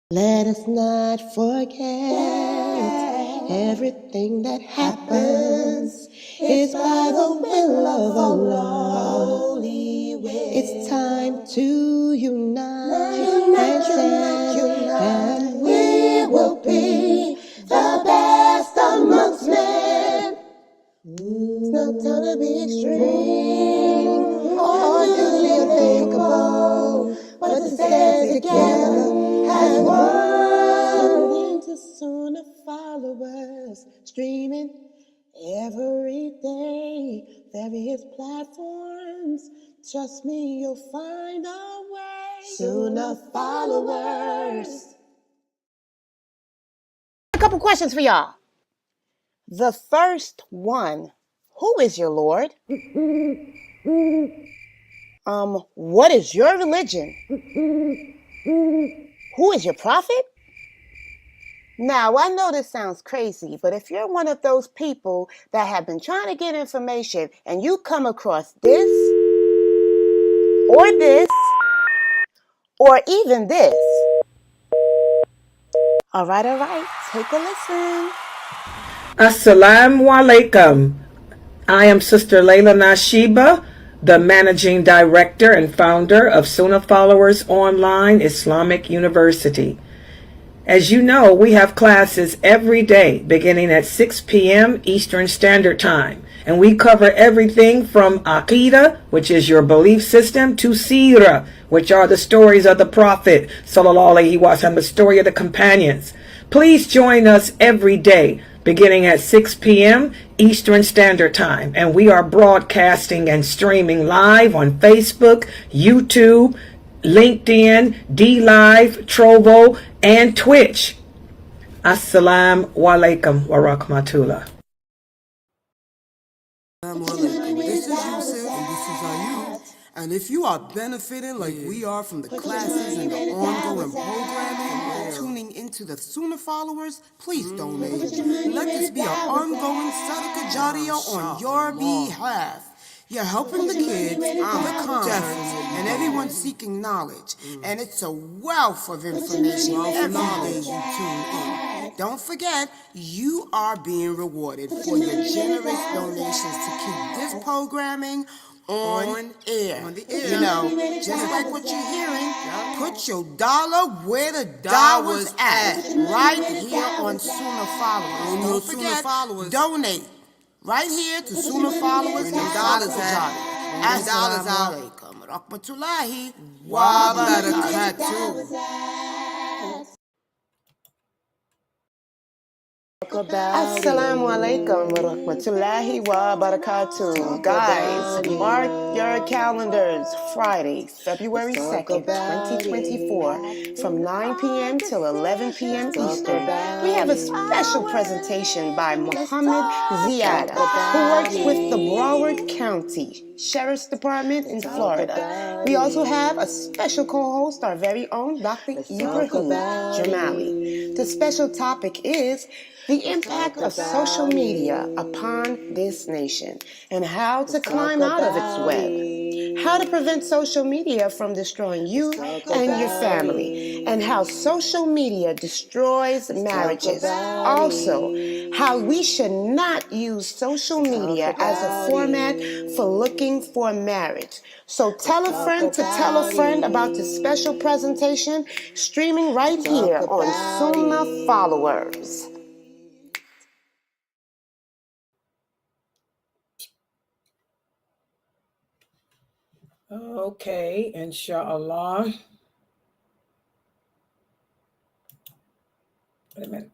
Let us not forget everything that happens is by the will of Allah. It's time to unite and stand, and we will be the best amongst men. It's not time to be extreme or do the unthinkable, but to stand together as one. Into Sunnah followers streaming every day, various platforms. Trust me, you'll find a way. Sunnah followers. A couple questions for y'all. The first one, who is your Lord? What is your religion? Who is your prophet? Now, I know this sounds crazy, but if you're one of those people that have been trying to get information and you come across this, or even this. All right, take a listen. Assalamu alaikum. I am Sister lailanasheeba, the Managing Director and Founder of Sunnahfollowers Online Islamic University. As you know, we have classes every day beginning at 6 p.m. Eastern Standard Time. And we cover everything from Aqidah, which is your belief system, to Seerah, which are the stories of the Prophet, sallallahu alaihi wasallam, the story of the companions. Please join us every day beginning at 6 p.m. Eastern Standard Time. And we are broadcasting and streaming live on Facebook, YouTube, LinkedIn, DLive, Trovo, and Twitch. Assalamu alaikum wa rahmatullah. This is Yusuf and this is Ayub. And if you are benefiting like we are from the classes and the ongoing programming, tuning into the Sunnah followers, please donate. Let this be an ongoing Sadaqah Jariyah on your behalf. You're helping the kids, the converts, and everyone seeking knowledge. And it's a wealth of information every day you tune in. Don't forget, you are being rewarded for your generous donations to keep this programming on air. You know, just like what you're hearing, put your dollar where the dollar's at, right here on Sunnah Followers. Don't forget, donate. Right here to Sunnah Followers and dollars out. Assalamu alaikum rahmatullahi wa barakatuh. Assalamu alaikum wa rahmatullahi wa barakatuh. Guys, mark your calendars. Friday, February 2nd, 2024, from 9 p.m. till 11 p.m. Eastern. We have a special presentation by Muhammad Ziada, who works with the Broward County Sheriff's Department in Florida. We also have a special co-host, our very own Dr. Ibrahim Jamali. The special topic is the impact of social media upon this nation and how to climb out of its web. How to prevent social media from destroying you and your family, and how social media destroys marriages. Also, how we should not use social media as a format for looking for marriage. So tell a friend to tell a friend about this special presentation streaming right here on Sunnah Followers. Okay, inshallah. Wait a minute.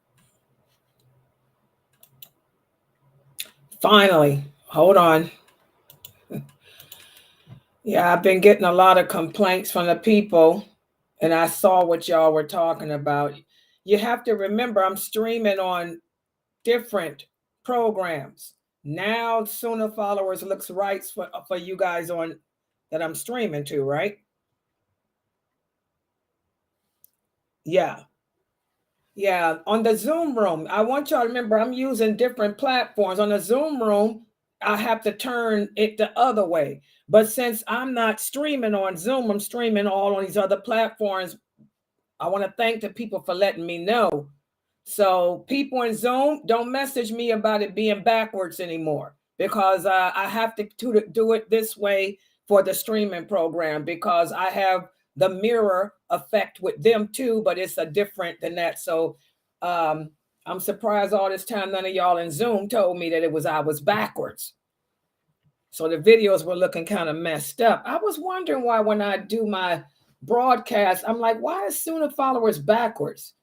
Finally, hold on. Yeah, I've been getting a lot of complaints from the people, and I saw what y'all were talking about. You have to remember, I'm streaming on different programs. Now, Sunnah Followers looks right for you guys on that I'm streaming to, right? Yeah. Yeah, on the Zoom room, I want y'all to remember I'm using different platforms. On the Zoom room, I have to turn it the other way. But since I'm not streaming on Zoom, I'm streaming all on these other platforms I want to thank the people for letting me know. So people in Zoom, don't message me about it being backwards anymore, because I have to do it this way for the streaming program, because I have the mirror effect with them too, but it's a different than that. So I'm surprised all this time none of y'all in Zoom told me that I was backwards. So the videos were looking kind of messed up. I was wondering why when I do my broadcast, I'm like, why is Sunnahfollowers backwards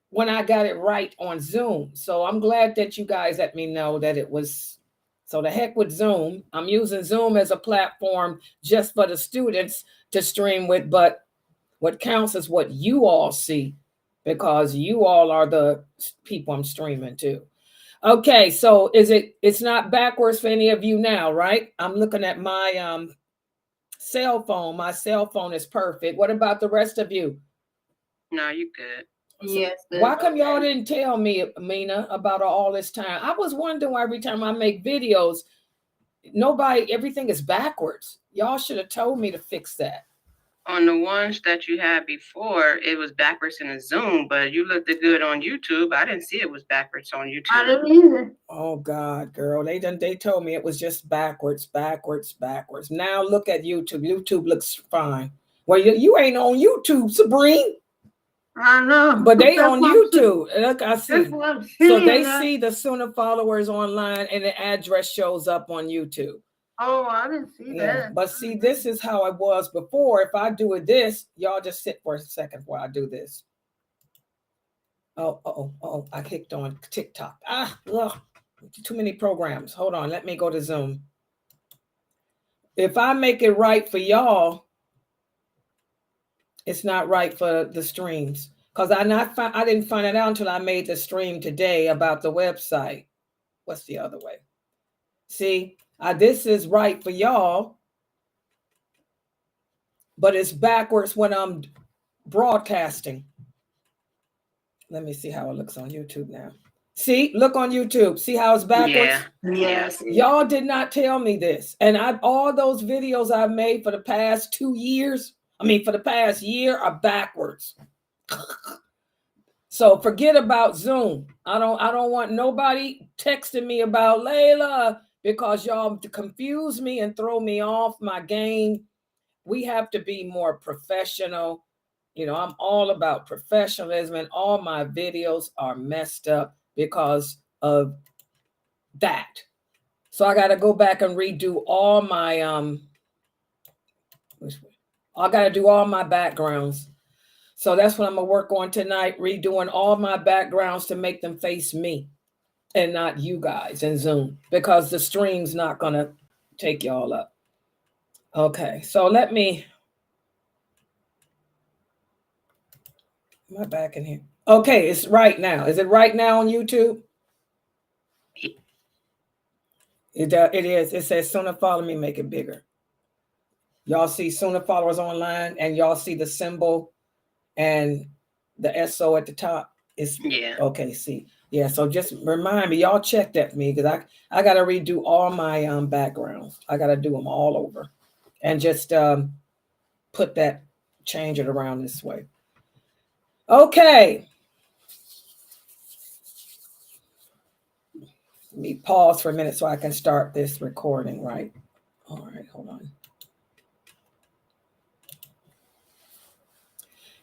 when I got it right on Zoom? So I'm glad that you guys let me know that it was. So the heck with Zoom. I'm using Zoom as a platform just for the students to stream with, but what counts is what you all see, because you all are the people I'm streaming to. Okay, so it's not backwards for any of you now, right? I'm looking at my cell phone. My cell phone is perfect. What about the rest of you? No, you good. So yes. Why come y'all didn't tell me, Mina, about all this time? I was wondering why every time I make videos, everything is backwards. Y'all should have told me to fix that. On the ones that you had before, it was backwards in the Zoom, but you looked good on YouTube. I didn't see it was backwards on YouTube. I didn't either. Oh God, girl, they told me it was just backwards. Now look at YouTube. YouTube looks fine. Well, you ain't on YouTube, Sabrine. I know, but they on YouTube. Look, I see. So they that. See the Sunnahfollowers online, and the address shows up on YouTube. Oh, I didn't see that. But see, this is how it was before. If I do this, y'all just sit for a second while I do this. Oh, I clicked on TikTok. Too many programs. Hold on, let me go to Zoom. If I make it right for y'all, it's not right for the streams, because I didn't find it out until I made the stream today about the website. What's the other way? See, this is right for y'all, but it's backwards when I'm broadcasting. Let me see how it looks on YouTube now. See, look on YouTube. See how it's backwards? Yeah. Yes. Y'all did not tell me this. And all those videos I've made for the past 2 years, for the past year, are backwards. So forget about Zoom. I don't want nobody texting me about Layla, because y'all confuse me and throw me off my game. We have to be more professional. I'm all about professionalism, and all my videos are messed up because of that. So I got to go back and redo all my I got to do all my backgrounds. So that's what I'm going to work on tonight, redoing all my backgrounds to make them face me and not you guys in Zoom, because the stream's not going to take y'all up. Okay, so let me... Am I back in here? Okay, it's right now. Is it right now on YouTube? It is. It says Sunnahfollow me, make it bigger. Y'all see Sunnahfollowers online, and y'all see the symbol and the SO at the top. Okay, see. Yeah, so just remind me, y'all check that for me, because I got to redo all my backgrounds. I got to do them all over and just change it around this way. Okay. Let me pause for a minute so I can start this recording, right? All right, hold on.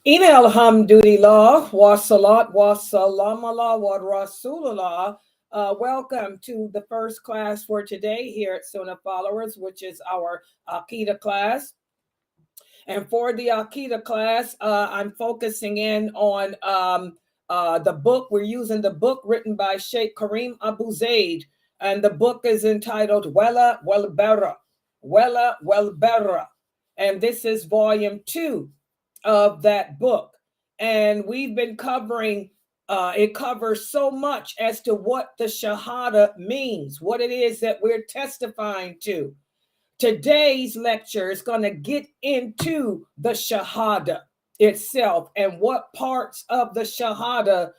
Inna alhamdulillah wa salat wa salam ala wa rasulullah. Welcome to the first class for today here at Sunnahfollowers, which is our Aqidah class. And for the Aqidah class, I'm focusing in on the book. We're using the book written by Sheikh Kareem Abu Zaid, and the book is entitled Wala Wal Bara. Wala Wal Bara. And this is volume 2 of that book. And we've been covering, it covers so much as to what the Shahadah means, what it is that we're testifying to. Today's lecture is going to get into the Shahadah itself and what parts of the Shahadah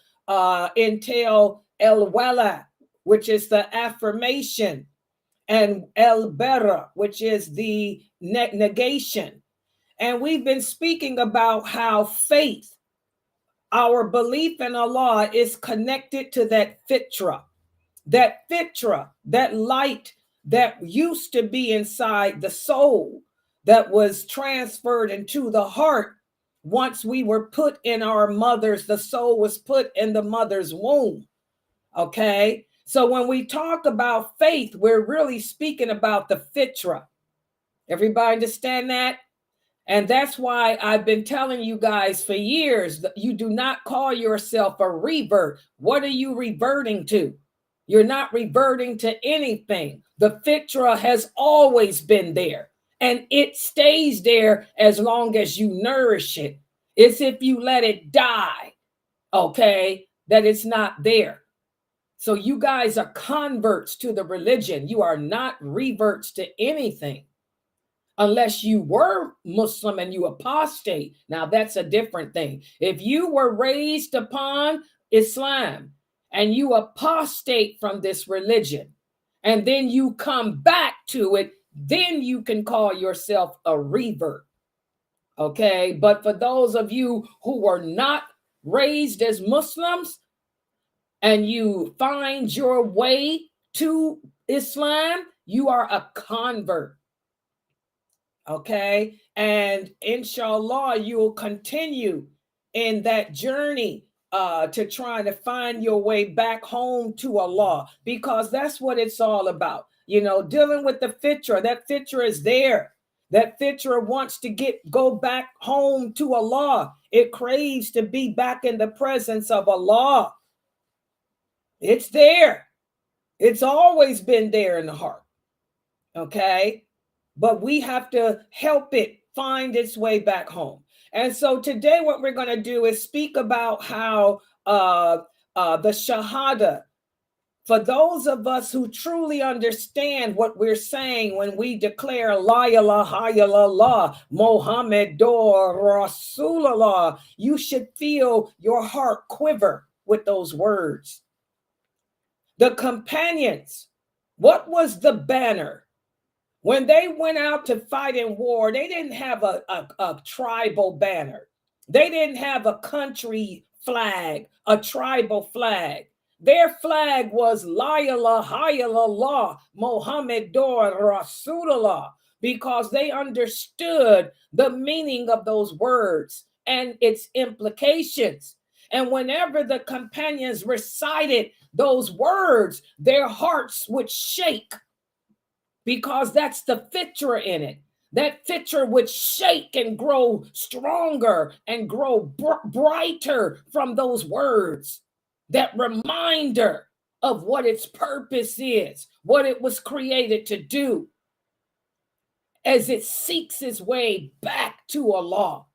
entail el-wala, which is the affirmation, and el-bara, which is the negation. And we've been speaking about how faith Our belief in Allah is connected to that fitrah, that light that used to be inside the soul, that was transferred into the heart. Once we were put in our mother's, the soul was put in the mother's womb. Okay. So when we talk about faith, we're really speaking about the fitrah. Everybody understand that? And that's why I've been telling you guys for years that you do not call yourself a revert. What are you reverting to? You're not reverting to anything. The fitrah has always been there, and it stays there as long as you nourish it. It's if you let it die, okay, that it's not there. So you guys are converts to the religion. You are not reverts to anything. Unless you were Muslim and you apostate. Now that's a different thing. If you were raised upon Islam and you apostate from this religion, and then you come back to it, then you can call yourself a revert. Okay. But for those of you who were not raised as Muslims and you find your way to Islam, you are a convert. Okay. And inshallah, you'll continue in that journey to try to find your way back home to Allah, because that's what it's all about. You know, dealing with the fitrah. That fitrah is there. That fitrah wants to go back home to Allah. It craves to be back in the presence of Allah. It's there. It's always been there in the heart. Okay. But we have to help it find its way back home. And so today what we're going to do is speak about how the Shahadah, for those of us who truly understand what we're saying when we declare La ilaha illallah, Muhammadur Rasulullah, you should feel your heart quiver with those words. The companions, what was the banner? When they went out to fight in war, they didn't have a tribal banner. They didn't have a country flag, a tribal flag. Their flag was La ilaha illallah, Muhammadur Rasulullah, because they understood the meaning of those words and its implications. And whenever the companions recited those words, their hearts would shake, because that's the fitrah in it. That fitrah would shake and grow stronger and grow brighter from those words. That reminder of what its purpose is, what it was created to do, as it seeks its way back to Allah.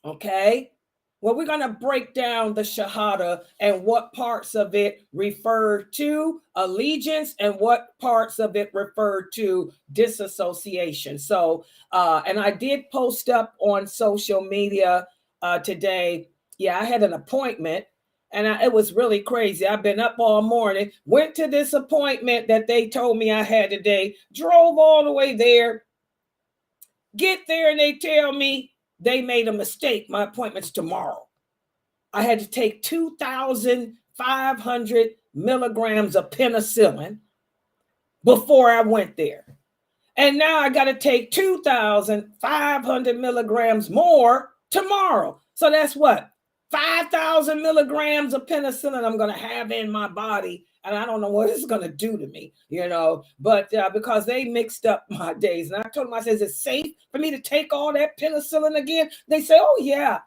Okay? Well, we're going to break down the Shahadah and what parts of it refer to allegiance and what parts of it refer to disassociation. So, and I did post up on social media today. Yeah, I had an appointment and it was really crazy. I've been up all morning, went to this appointment that they told me I had today, drove all the way there, get there, and they tell me they made a mistake. My appointment's tomorrow. I had to take 2,500 milligrams of penicillin before I went there. And now I got to take 2,500 milligrams more tomorrow. So that's what? 5,000 milligrams of penicillin I'm going to have in my body. And I don't know what it's going to do to me, you know, but because they mixed up my days. And I told them, I said, is it safe for me to take all that penicillin again? They say, oh, yeah.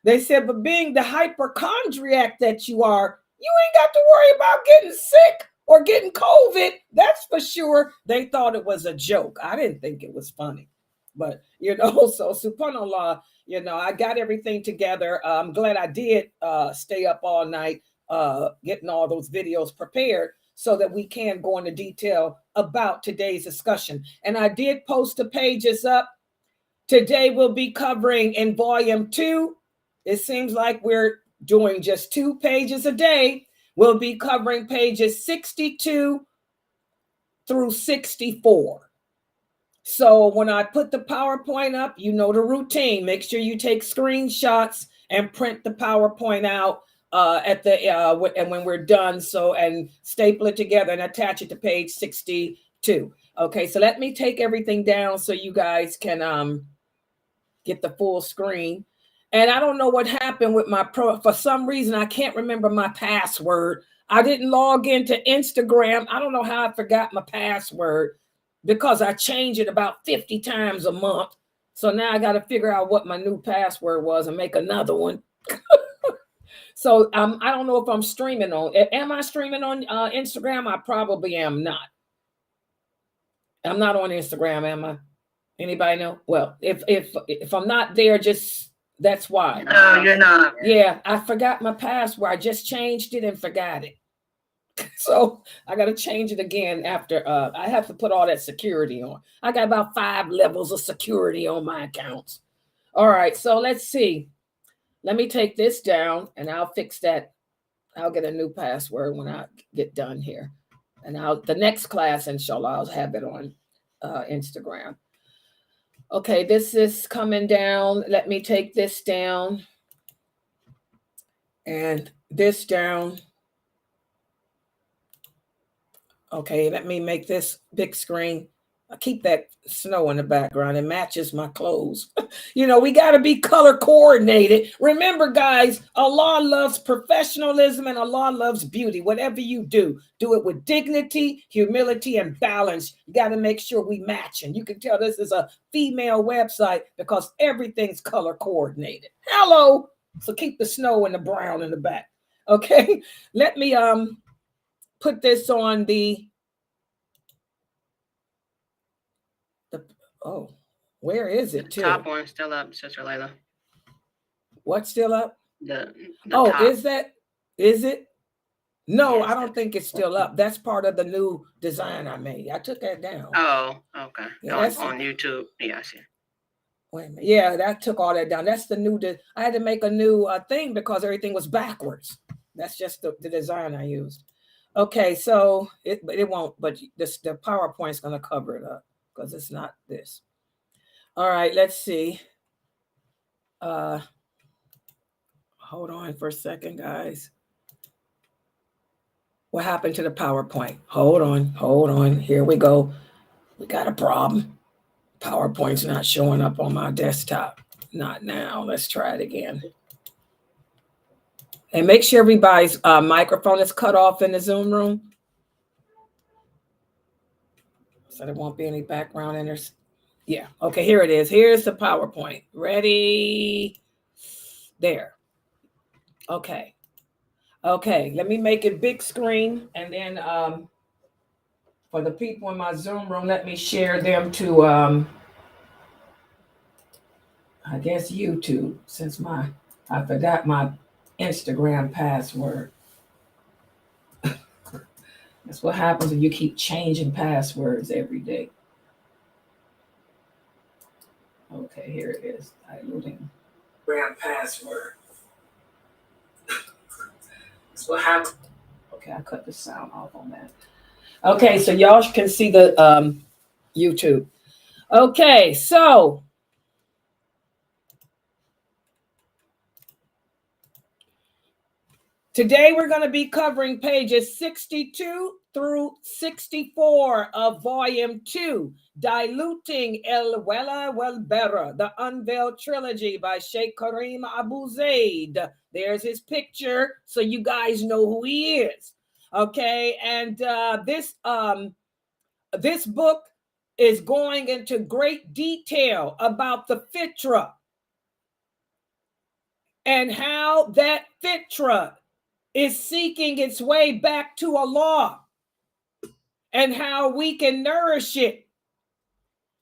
They said, but being the hypochondriac that you are, you ain't got to worry about getting sick or getting COVID. That's for sure. They thought it was a joke. I didn't think it was funny. But, you know, so subhanAllah, you know, I got everything together. I'm glad I did stay up all night getting all those videos prepared so that we can go into detail about today's discussion. And I did post the pages up. Today we'll be covering in volume 2. It seems like we're doing just 2 pages a day. We'll be covering pages 62 through 64. So when I put the PowerPoint up, you know the routine. Make sure you take screenshots and print the PowerPoint out at the and when we're done. So and staple it together and attach it to page 62. Okay, so let me take everything down so you guys can get the full screen. And I don't know what happened with my for some reason I can't remember my password. I didn't log into Instagram. I don't know how I forgot my password, because I change it about 50 times a month. So now I got to figure out what my new password was and make another one. So I don't know if I'm streaming on. Am I streaming on Instagram? I probably am not. I'm not on Instagram, am I? Anybody know? Well, if I'm not there, just that's why. No, you're not. Yeah, I forgot my password. I just changed it and forgot it. So I got to change it again after I have to put all that security on. I got about 5 levels of security on my accounts. All right, so let's see. Let me take this down and I'll fix that. I'll get a new password when I get done here. And the next class, inshallah, I'll have it on Instagram. Okay, this is coming down. Let me take this down and this down. Okay, let me make this big screen. I keep that snow in the background. It matches my clothes. You know, we got to be color coordinated. Remember, guys, Allah loves professionalism and Allah loves beauty. Whatever you do it with dignity, humility, and balance. You got to make sure we match. And you can tell this is a female website because everything's color coordinated. Hello. So keep the snow and the brown in the back. Okay, let me put this on the where is it? The top one's still up, Sister Layla. What's still up? The top. Is it? No, yes, I don't think it's still up. That's part of the new design I made. I took that down. Oh, okay. Yeah, on YouTube. Yeah, I see. Wait a minute. Yeah, that took all that down. That's the new. I had to make a new thing because everything was backwards. That's just the design I used. Okay, so it won't, but the PowerPoint's going to cover it up because it's not this. All right, let's see. Hold on for a second, guys. What happened to the PowerPoint? Hold on. Here we go. We got a problem. PowerPoint's not showing up on my desktop. Not now. Let's try it again. And make sure everybody's microphone is cut off in the Zoom room, so there won't be any background in there. Yeah. Okay, here it is. Here's the PowerPoint. Ready? There. Okay. Let me make it big screen, and then for the people in my Zoom room, let me share them to I guess YouTube, since I forgot my Instagram password. That's what happens when you keep changing passwords every day. Okay, here it is. Diluting Instagram password. That's what happened. Okay, I cut the sound off on that. Okay, so y'all can see the YouTube. Okay, so today we're going to be covering pages 62 through 64 of volume 2, Diluting Wala Wal Bara, the Unveiled Trilogy by Sheikh Karim Abu Zaid. There's his picture, so you guys know who he is. Okay, and this book is going into great detail about the Fitrah and how that Fitrah is seeking its way back to Allah and how we can nourish it.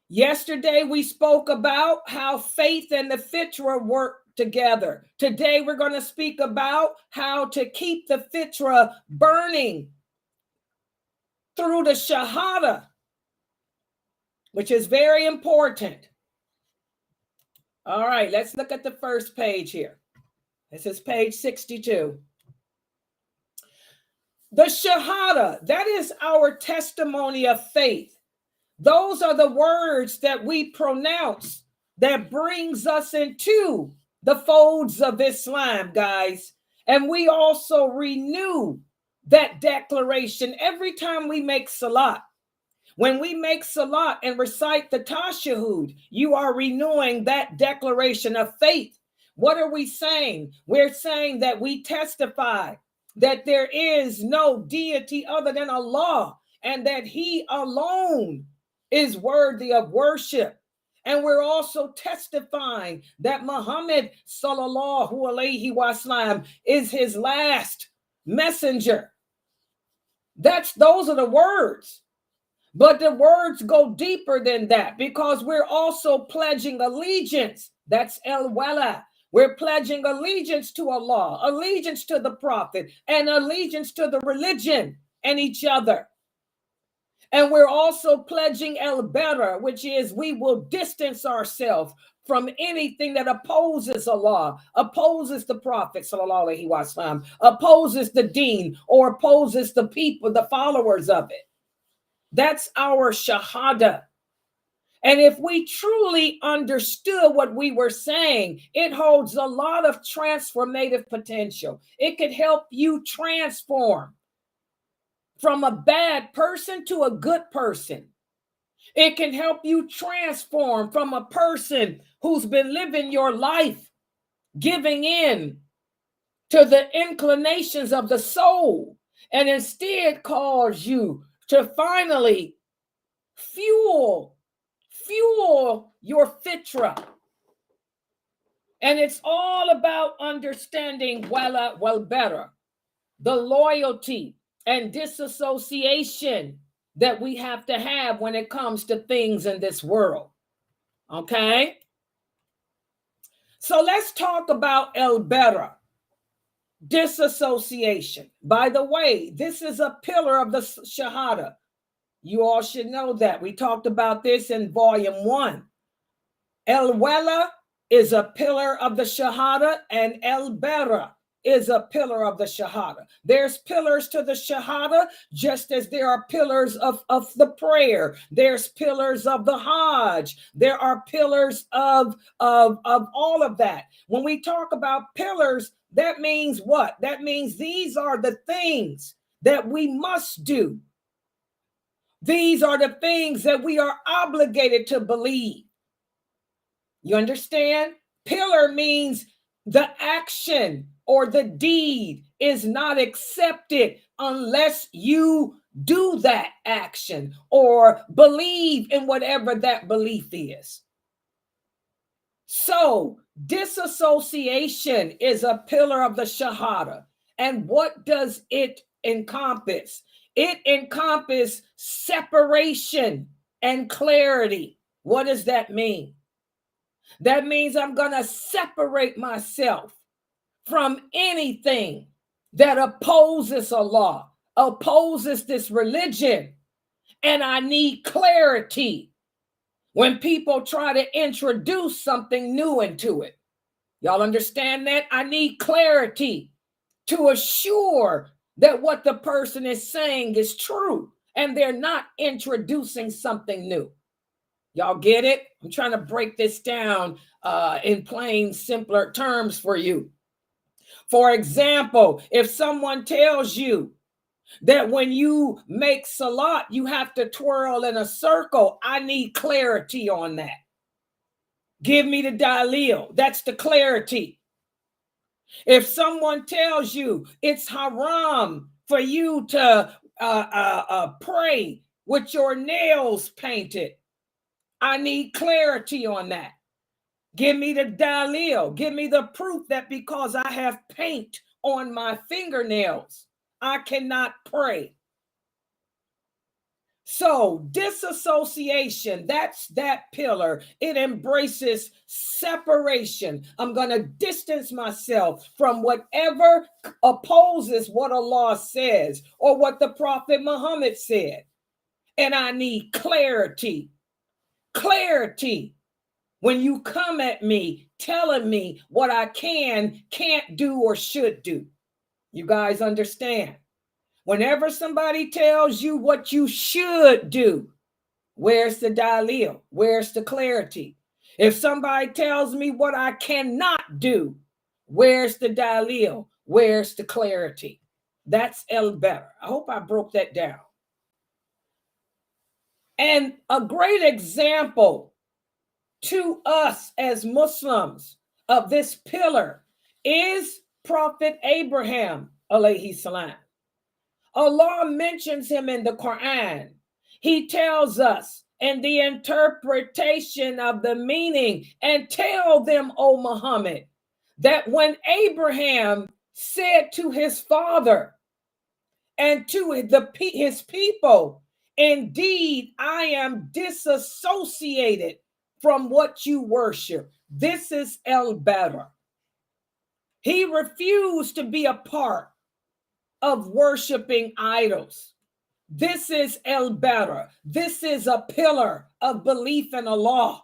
Yesterday, we spoke about how faith and the Fitrah work together. Today, we're going to speak about how to keep the Fitrah burning through the Shahadah, which is very important. All right, let's look at the first page here. This is page 62. The Shahadah, that is our testimony of faith. Those are the words that we pronounce that brings us into the folds of Islam, guys. And we also renew that declaration every time we make salat. When we make salat and recite the tashahhud, you are renewing that declaration of faith. What are we saying? We're saying that we testify that there is no deity other than Allah and that He alone is worthy of worship. And we're also testifying that Muhammad sallallahu alaihi wasallam is His last messenger. Those are the words. But the words go deeper than that because we're also pledging allegiance. That's el-wala. We're pledging allegiance to Allah, allegiance to the Prophet, and allegiance to the religion and each other. And we're also pledging el-bara, which is we will distance ourselves from anything that opposes Allah, opposes the Prophet, sallallahu alaihi wasallam, opposes the deen, or opposes the people, the followers of it. That's our Shahadah. And if we truly understood what we were saying, it holds a lot of transformative potential. It could help you transform from a bad person to a good person. It can help you transform from a person who's been living your life, giving in to the inclinations of the soul, and instead cause you to finally fuel your fitrah. And it's all about understanding wala wal bara, the loyalty and disassociation that we have to have when it comes to things in this world. Okay? So let's talk about el-bara, disassociation. By the way, this is a pillar of the Shahadah. You all should know that. We talked about this in volume 1. El-wala is a pillar of the Shahadah, and el-bara is a pillar of the Shahadah. There's pillars to the Shahadah, just as there are pillars of the prayer. There's pillars of the Hajj. There are pillars of all of that. When we talk about pillars, that means what? That means these are the things that we must do. These are the things that we are obligated to believe. You understand? Pillar means the action or the deed is not accepted unless you do that action or believe in whatever that belief is. So, disassociation is a pillar of the Shahadah. And what does it encompass? It encompasses separation and clarity. What does that mean? That means I'm going to separate myself from anything that opposes Allah, opposes this religion, and I need clarity when people try to introduce something new into it. Y'all understand that? I need clarity to assure that what the person is saying is true and they're not introducing something new. Y'all get it? I'm trying to break this down in plain, simpler terms for you. For example, if someone tells you that when you make salat, you have to twirl in a circle, I need clarity on that. Give me the dalil. That's the clarity. If someone tells you it's haram for you to pray with your nails painted, I need clarity on that. Give me the dalil. Give me the proof that because I have paint on my fingernails, I cannot pray. So disassociation, that's that pillar. It embraces separation. I'm going to distance myself from whatever opposes what Allah says or what the Prophet Muhammad said. And I need clarity. Clarity. When you come at me telling me what I can't do, or should do. You guys understand? Whenever somebody tells you what you should do, Where's the dalil? Where's the clarity? If somebody tells me what I cannot do, where's the dalil? Where's the clarity? That's al-bara. I hope I broke that down. And a great example to us as Muslims of this pillar is Prophet Abraham, alayhi salam. Allah mentions him in the Quran. He tells us in the interpretation of the meaning, and tell them, O Muhammad, that when Abraham said to his father and to his people, indeed, I am disassociated from what you worship. This is al-bara. He refused to be a part of worshiping idols. This is al-bara. This is a pillar of belief in Allah.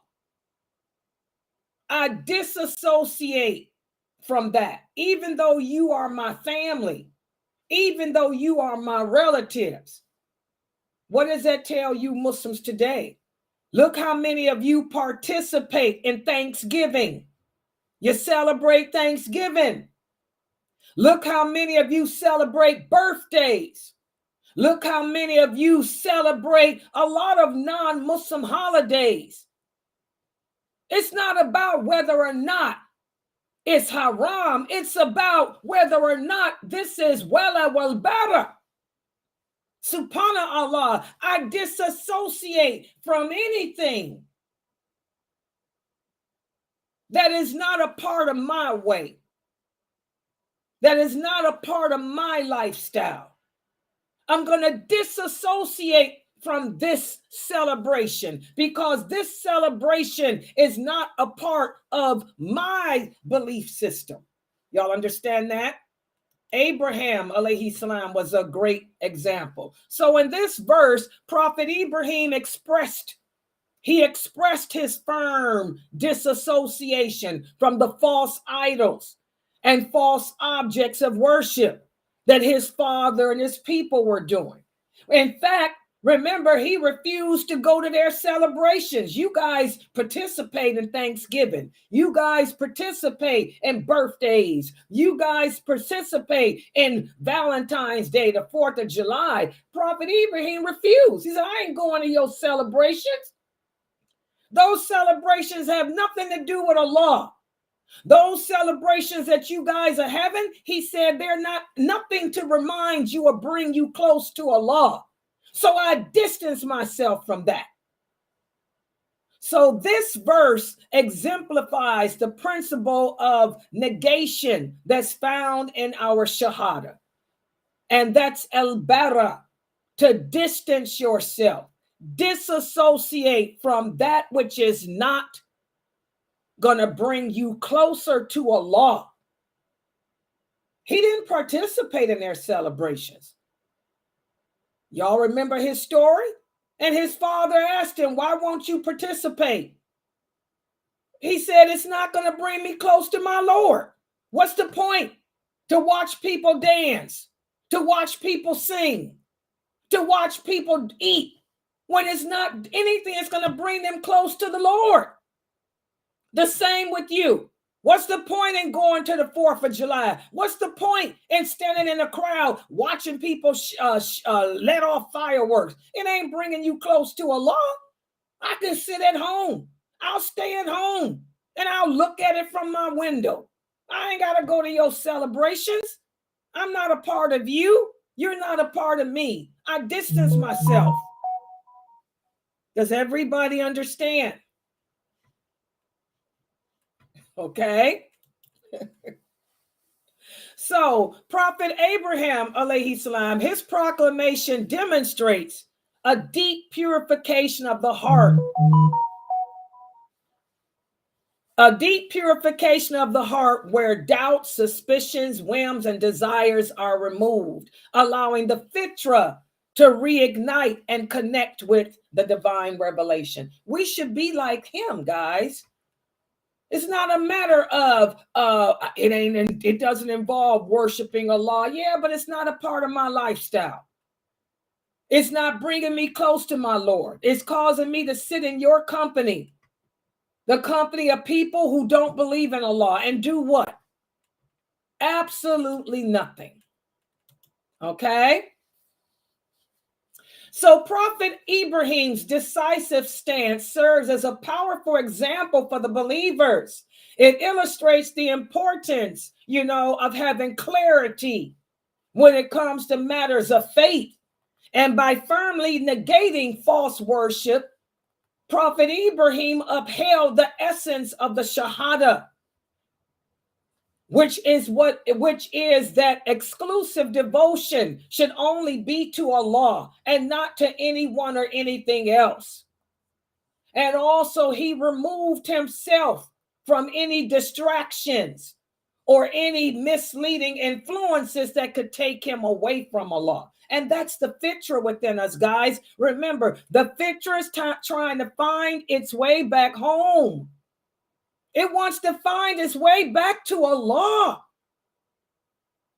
I disassociate from that, even though you are my family, even though you are my relatives. What does that tell you Muslims today? Look how many of you participate in Thanksgiving. You celebrate Thanksgiving. Look how many of you celebrate birthdays. Look how many of you celebrate a lot of non-Muslim holidays. It's not about whether or not it's haram. It's about whether or not this is wala wal bara. Subhanallah, I disassociate from anything that is not a part of my way, that is not a part of my lifestyle. I'm going to disassociate from this celebration because this celebration is not a part of my belief system. Y'all understand that? Abraham, alayhi salam, was a great example. So in this verse, Prophet Ibrahim expressed his firm disassociation from the false idols and false objects of worship that his father and his people were doing. In fact, remember, he refused to go to their celebrations. You guys participate in Thanksgiving. You guys participate in birthdays. You guys participate in Valentine's Day, the 4th of July. Prophet Ibrahim refused. He said, I ain't going to your celebrations. Those celebrations have nothing to do with Allah. Those celebrations that you guys are having, he said, they're nothing to remind you or bring you close to Allah. So I distance myself from that. So this verse exemplifies the principle of negation that's found in our Shahadah. And that's al-bara, to distance yourself, disassociate from that which is not going to bring you closer to Allah. He didn't participate in their celebrations. Y'all remember his story? And his father asked him, why won't you participate? He said, it's not going to bring me close to my Lord. What's the point? To watch people dance, to watch people sing, to watch people eat, when it's not anything that's going to bring them close to the Lord. The same with you. What's the point in going to the 4th of July? What's the point in standing in a crowd watching people let off fireworks? It ain't bringing you close to Allah. I can sit at home. I'll stay at home and I'll look at it from my window. I ain't got to go to your celebrations. I'm not a part of you. You're not a part of me. I distance myself. Does everybody understand? Okay. So Prophet Abraham, alayhi salam, his proclamation demonstrates a deep purification of the heart. A deep purification of the heart where doubts, suspicions, whims, and desires are removed, allowing the Fitrah to reignite and connect with the divine revelation. We should be like him, guys. It's not a matter of it doesn't involve worshiping Allah. Yeah, but it's not a part of my lifestyle. It's not bringing me close to my Lord. It's causing me to sit in your company, the company of people who don't believe in Allah, and do what? Absolutely nothing. Okay? So Prophet Ibrahim's decisive stance serves as a powerful example for the believers. It illustrates the importance, of having clarity when it comes to matters of faith. And by firmly negating false worship, Prophet Ibrahim upheld the essence of the Shahadah, which is that exclusive devotion should only be to Allah and not to anyone or anything else. And also he removed himself from any distractions or any misleading influences that could take him away from Allah. And that's the fitrah within us, guys. Remember, the fitrah is trying to find its way back home. It wants to find its way back to Allah.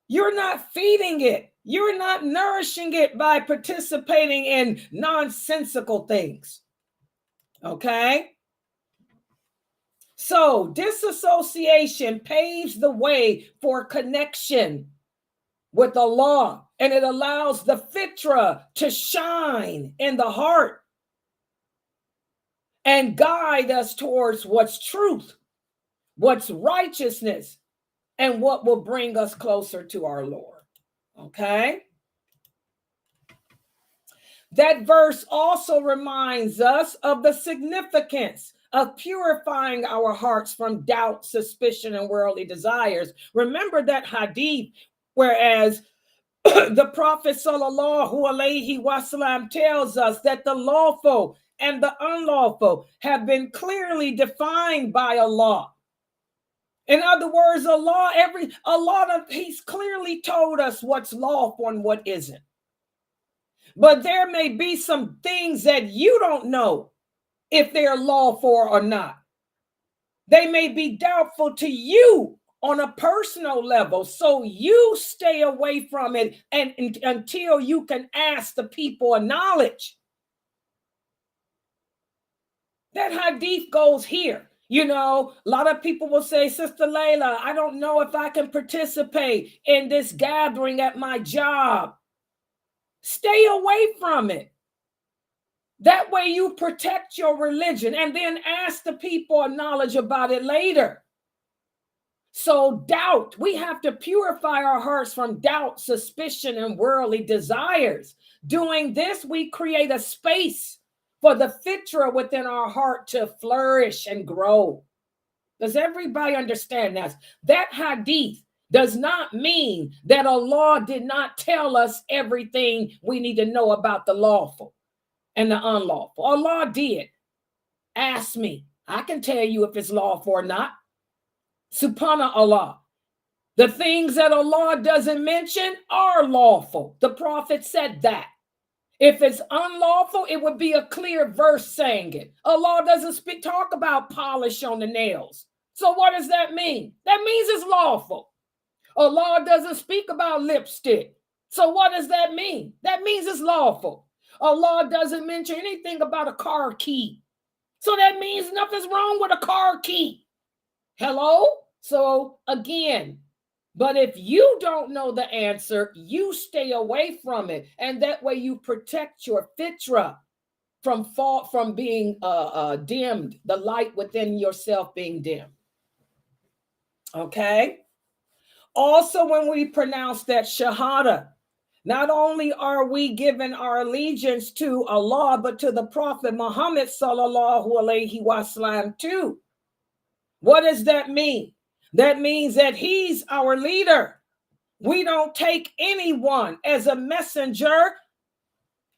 You're not feeding it. You're not nourishing it by participating in nonsensical things. Okay? So disassociation paves the way for connection with Allah, and it allows the fitrah to shine in the heart and guide us towards what's truth, what's righteousness, and what will bring us closer to our Lord. Okay? That verse also reminds us of the significance of purifying our hearts from doubt, suspicion, and worldly desires. Remember that hadith, whereas the Prophet sallallahu alaihi wasallam tells us that the lawful and the unlawful have been clearly defined by Allah. In other words, He's clearly told us what's lawful and what isn't. But there may be some things that you don't know if they're lawful or not. They may be doubtful to you on a personal level, so you stay away from it until you can ask the people of knowledge. That hadith goes here. A lot of people will say, Sister Layla, I don't know if I can participate in this gathering at my job. Stay away from it. That way you protect your religion and then ask the people of knowledge about it later. So doubt, we have to purify our hearts from doubt, suspicion, and worldly desires. Doing this, we create a space for the fitrah within our heart to flourish and grow. Does everybody understand that? That hadith does not mean that Allah did not tell us everything we need to know about the lawful and the unlawful. Allah did. Ask me. I can tell you if it's lawful or not. Subhanallah. The things that Allah doesn't mention are lawful. The Prophet said that. If it's unlawful, it would be a clear verse saying it. Allah doesn't talk about polish on the nails. So what does that mean? That means it's lawful. Allah doesn't speak about lipstick. So what does that mean? That means it's lawful. Allah doesn't mention anything about a car key. So that means nothing's wrong with a car key. Hello? So again, but if you don't know the answer, you stay away from it. And that way you protect your fitrah from being dimmed, the light within yourself being dimmed. Okay? Also, when we pronounce that Shahadah, not only are we giving our allegiance to Allah, but to the Prophet Muhammad sallallahu alaihi wasallam too. What does that mean? That means that he's our leader. We don't take anyone as a messenger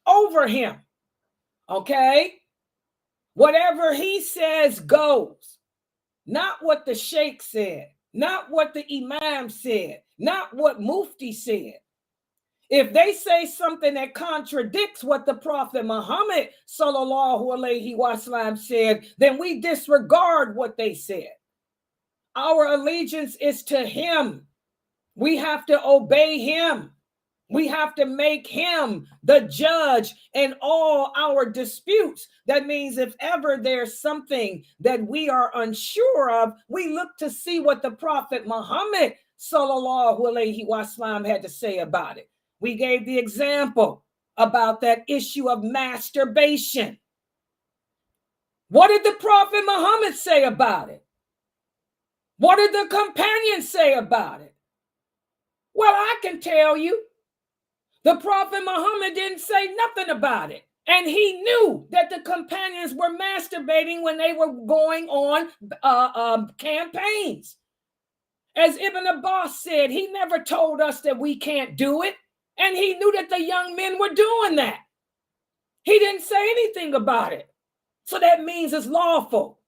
over him. Okay? Whatever he says goes. Not what the sheikh said. Not what the imam said. Not what mufti said. If they say something that contradicts what the Prophet Muhammad sallallahu alaihi wasallam said, then we disregard what they said. Our allegiance is to him. We have to obey him. We have to make him the judge in all our disputes. That means if ever there's something that we are unsure of, we look to see what the Prophet Muhammad sallallahu alaihi wasallam had to say about it. We gave the example about that issue of masturbation. What did the Prophet Muhammad say about it? What did the companions say about it? Well, I can tell you. The Prophet Muhammad didn't say nothing about it. And he knew that the companions were masturbating when they were going on campaigns. As Ibn Abbas said, he never told us that we can't do it. And he knew that the young men were doing that. He didn't say anything about it. So that means it's lawful.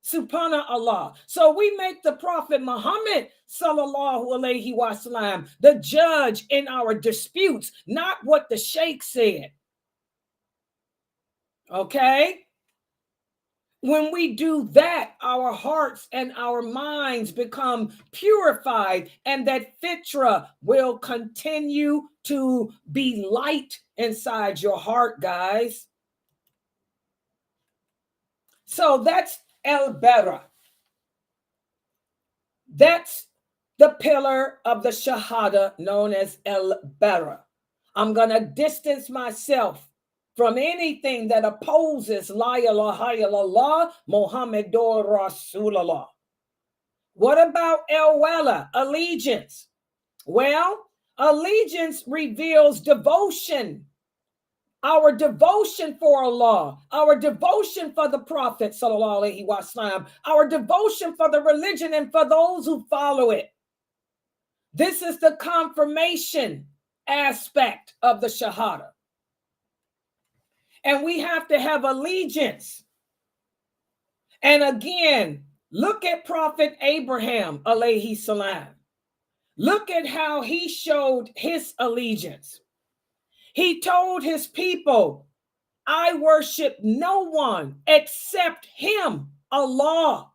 Subhanallah. So we make the Prophet Muhammad sallallahu alaihi wasallam the judge in our disputes, not what the sheikh said. Okay? When we do that, our hearts and our minds become purified, and that fitrah will continue to be light inside your heart, guys. So that's al-bara. That's the pillar of the Shahadah known as al-bara. I'm going to distance myself from anything that opposes la ilaha illallah Muhammadur Rasulullah. What about al-wala, allegiance? Well, allegiance reveals devotion. Our devotion for Allah, our devotion for the Prophet sallallahu alaihi wasallam, our devotion for the religion and for those who follow it. This is the confirmation aspect of the Shahadah. And we have to have allegiance. And again, look at Prophet Ibrahim alayhi salam. Look at how he showed his allegiance. He told his people, I worship no one except him, Allah.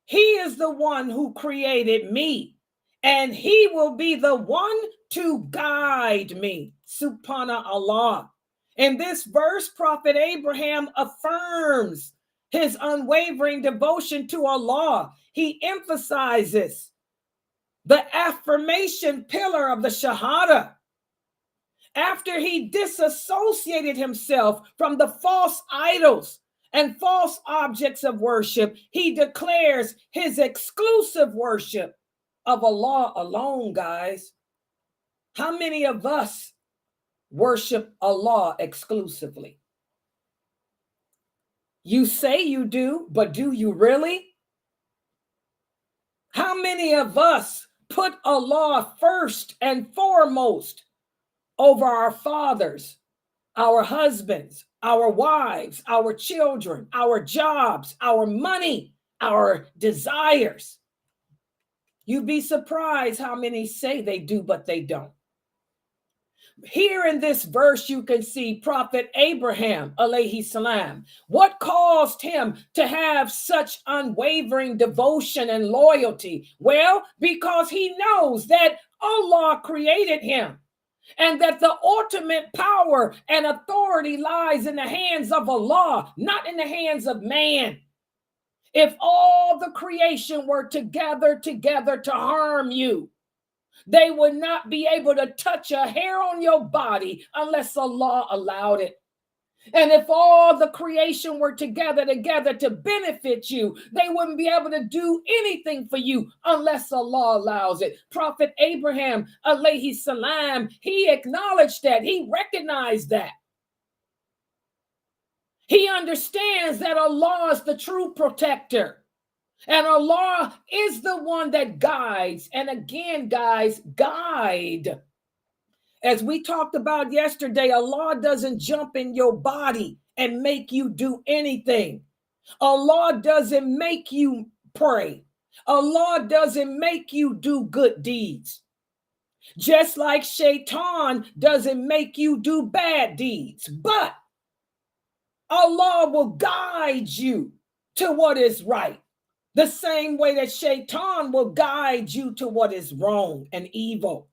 He is the one who created me, and he will be the one to guide me. Subhanallah. In this verse, Prophet Abraham affirms his unwavering devotion to Allah. He emphasizes the affirmation pillar of the Shahadah. After he disassociated himself from the false idols and false objects of worship, he declares his exclusive worship of Allah alone, guys. How many of us worship Allah exclusively? You say you do, but do you really? How many of us put Allah first and foremost over our fathers, our husbands, our wives, our children, our jobs, our money, our desires? You'd be surprised how many say they do, but they don't. Here in this verse, you can see Prophet Abraham, alayhi salam. What caused him to have such unwavering devotion and loyalty? Well, because he knows that Allah created him, and that the ultimate power and authority lies in the hands of Allah, not in the hands of man. If all the creation were to gather together to harm you, they would not be able to touch a hair on your body unless Allah allowed it. And if all the creation were together to benefit you, they wouldn't be able to do anything for you unless Allah allows it. Prophet Abraham, alayhi salam, he acknowledged that. He recognized that. He understands that Allah is the true protector. And Allah is the one that guides. And again, guys, guide. As we talked about yesterday, Allah doesn't jump in your body and make you do anything. Allah doesn't make you pray. Allah doesn't make you do good deeds. Just like Shaitan doesn't make you do bad deeds. But Allah will guide you to what is right. The same way that Shaitan will guide you to what is wrong and evil.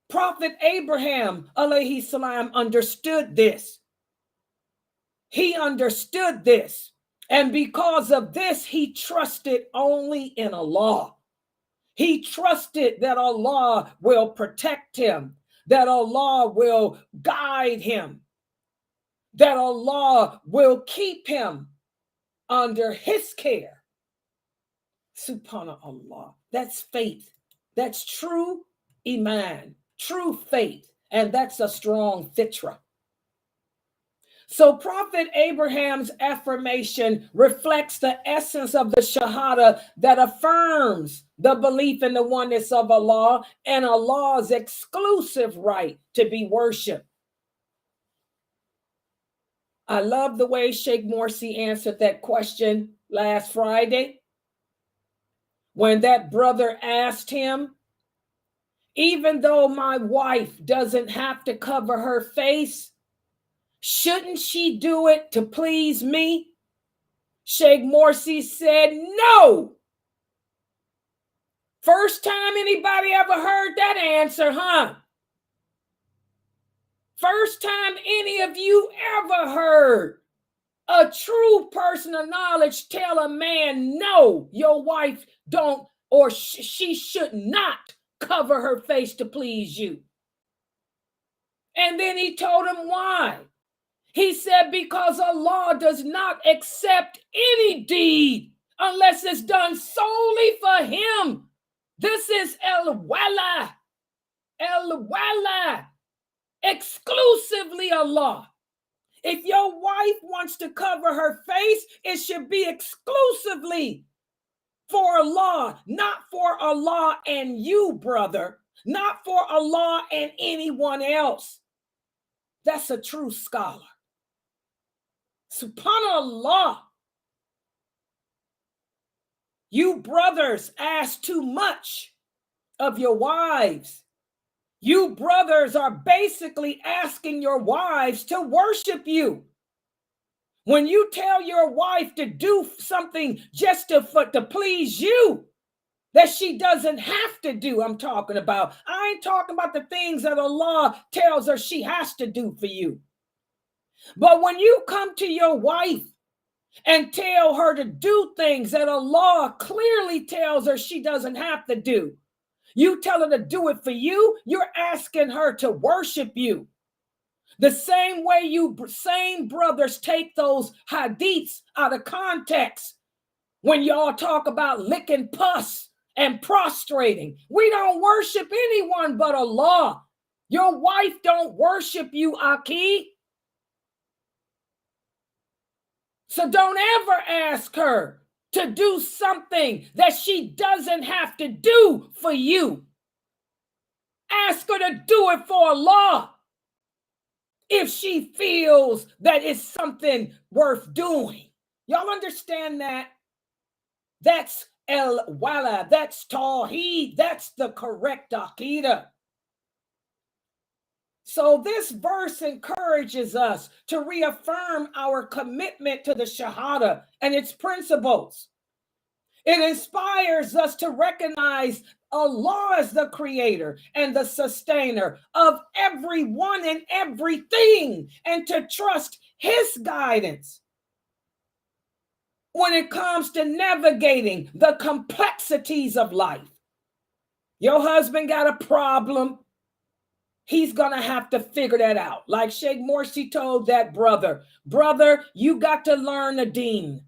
Prophet Abraham, alayhi salam, understood this. He understood this. And because of this, he trusted only in Allah. He trusted that Allah will protect him, that Allah will guide him, that Allah will keep him under his care. Subhanallah. That's faith. That's true iman, true faith. And that's a strong fitrah. So Prophet Abraham's affirmation reflects the essence of the Shahadah that affirms the belief in the oneness of Allah and Allah's exclusive right to be worshipped. I love the way Sheikh Morsi answered that question last Friday when that brother asked him, even though my wife doesn't have to cover her face, shouldn't she do it to please me? Sheikh Morsi said, no. First time anybody ever heard that answer, huh? First time any of you ever heard a true person of knowledge tell a man, no, your wife don't, or she should not cover her face to please you. And then he told him why. He said, because Allah does not accept any deed unless it's done solely for him. This is al-wala, exclusively Allah. If your wife wants to cover her face, it should be exclusively for Allah, not for Allah and you, brother, not for Allah and anyone else. That's a true scholar. SubhanAllah. You brothers ask too much of your wives. You brothers are basically asking your wives to worship you. When you tell your wife to do something just to please you, that she doesn't have to do, I'm talking about. I ain't talking about the things that Allah tells her she has to do for you. But when you come to your wife and tell her to do things that Allah clearly tells her she doesn't have to do, you tell her to do it for you, you're asking her to worship you. The same way same brothers take those hadiths out of context when y'all talk about licking pus and prostrating. We don't worship anyone but Allah. Your wife don't worship you, Aki. So don't ever ask her to do something that she doesn't have to do for you. Ask her to do it for Allah if she feels that it's something worth doing. Y'all understand that? That's al-wala, that's tawheed, that's the correct aqidah. So this verse encourages us to reaffirm our commitment to the Shahadah and its principles. It inspires us to recognize Allah as the creator and the sustainer of everyone and everything, and to trust his guidance when it comes to navigating the complexities of life. Your husband got a problem. He's going to have to figure that out. Like Sheikh Morsi told that brother, you got to learn the deen.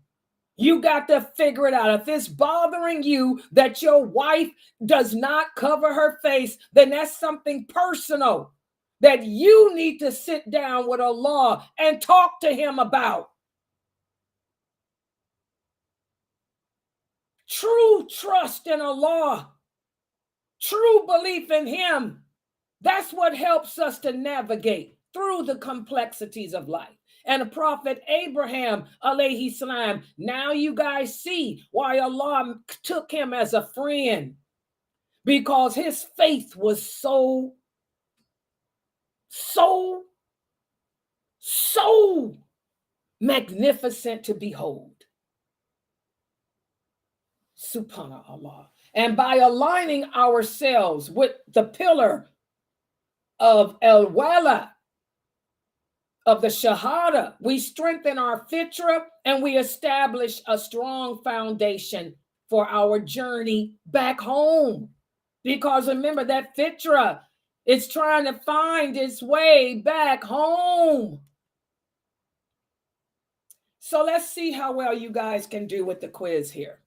You got to figure it out. If it's bothering you that your wife does not cover her face, then that's something personal that you need to sit down with Allah and talk to him about. True trust in Allah, true belief in him, that's what helps us to navigate through the complexities of life. And the Prophet Abraham, alayhi salam, now you guys see why Allah took him as a friend, because his faith was so magnificent to behold. Subhanallah. And by aligning ourselves with the pillar of Wala, of the Shahadah, we strengthen our Fitrah and we establish a strong foundation for our journey back home. Because remember, that Fitrah is trying to find its way back home. So let's see how well you guys can do with the quiz here.